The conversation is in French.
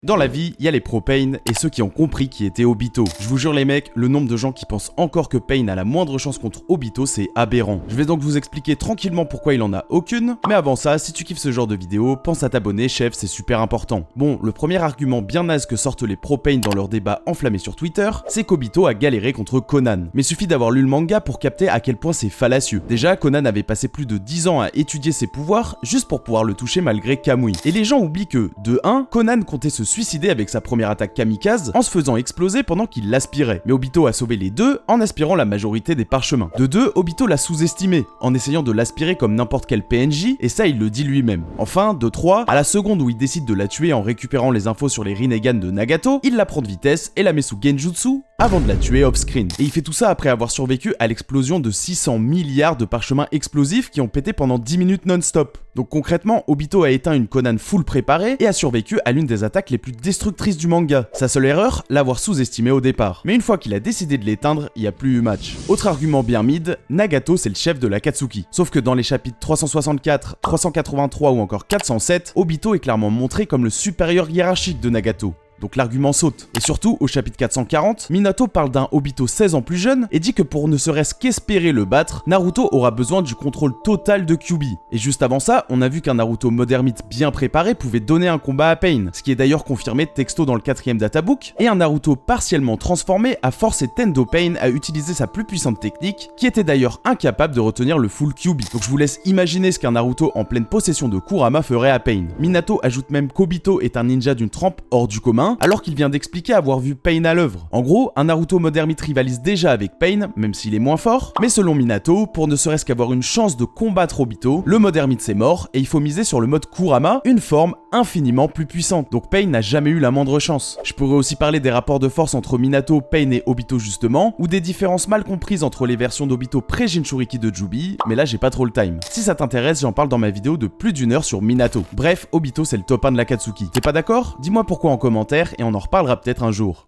Dans la vie, il y a les pro Pain et ceux qui ont compris qui était Obito. Je vous jure les mecs, le nombre de gens qui pensent encore que Pain a la moindre chance contre Obito, c'est aberrant. Je vais donc vous expliquer tranquillement pourquoi il en a aucune, mais avant ça, si tu kiffes ce genre de vidéo, pense à t'abonner chef, c'est super important. Bon, le premier argument bien naze que sortent les pro Pain dans leur débat enflammé sur Twitter, c'est qu'Obito a galéré contre Conan. Mais suffit d'avoir lu le manga pour capter à quel point c'est fallacieux. Déjà, Conan avait passé plus de 10 ans à étudier ses pouvoirs, juste pour pouvoir le toucher malgré Kamui. Et les gens oublient que, de 1, Conan comptait se suicider avec sa première attaque kamikaze en se faisant exploser pendant qu'il l'aspirait. Mais Obito a sauvé les deux en aspirant la majorité des parchemins. De 2, Obito l'a sous-estimé en essayant de l'aspirer comme n'importe quel PNJ, et ça il le dit lui-même. Enfin, de 3, à la seconde où il décide de la tuer en récupérant les infos sur les Rinnegan de Nagato, il la prend de vitesse et la met sous Genjutsu avant de la tuer off-screen. Et il fait tout ça après avoir survécu à l'explosion de 600 milliards de parchemins explosifs qui ont pété pendant 10 minutes non-stop. Donc concrètement, Obito a éteint une Conan full préparée et a survécu à l'une des attaques les plus destructrices du manga. Sa seule erreur, l'avoir sous-estimé au départ. Mais une fois qu'il a décidé de l'éteindre, il n'y a plus eu match. Autre argument bien mid, Nagato c'est le chef de l'Akatsuki. Sauf que dans les chapitres 364, 383 ou encore 407, Obito est clairement montré comme le supérieur hiérarchique de Nagato. Donc l'argument saute. Et surtout, au chapitre 440, Minato parle d'un Obito 16 ans plus jeune et dit que pour ne serait-ce qu'espérer le battre, Naruto aura besoin du contrôle total de Kyuubi. Et juste avant ça, on a vu qu'un Naruto modernite bien préparé pouvait donner un combat à Pain, ce qui est d'ailleurs confirmé texto dans le 4ème databook, et un Naruto partiellement transformé a forcé Tendo Pain à utiliser sa plus puissante technique, qui était d'ailleurs incapable de retenir le full Kyuubi. Donc je vous laisse imaginer ce qu'un Naruto en pleine possession de Kurama ferait à Pain. Minato ajoute même qu'Obito est un ninja d'une trempe hors du commun, alors qu'il vient d'expliquer avoir vu Pain à l'œuvre. En gros, un Naruto modernite rivalise déjà avec Pain, même s'il est moins fort, mais selon Minato, pour ne serait-ce qu'avoir une chance de combattre Obito, le modernite c'est mort et il faut miser sur le mode Kurama, une forme infiniment plus puissante. Donc Pain n'a jamais eu la moindre chance. Je pourrais aussi parler des rapports de force entre Minato, Pain et Obito justement, ou des différences mal comprises entre les versions d'Obito pré-Jinchuriki de Jubi, mais là j'ai pas trop le time. Si ça t'intéresse, j'en parle dans ma vidéo de plus d'1 heure sur Minato. Bref, Obito c'est le top 1 de l'Akatsuki. T'es pas d'accord? Dis-moi pourquoi en commentaire et on en reparlera peut-être un jour.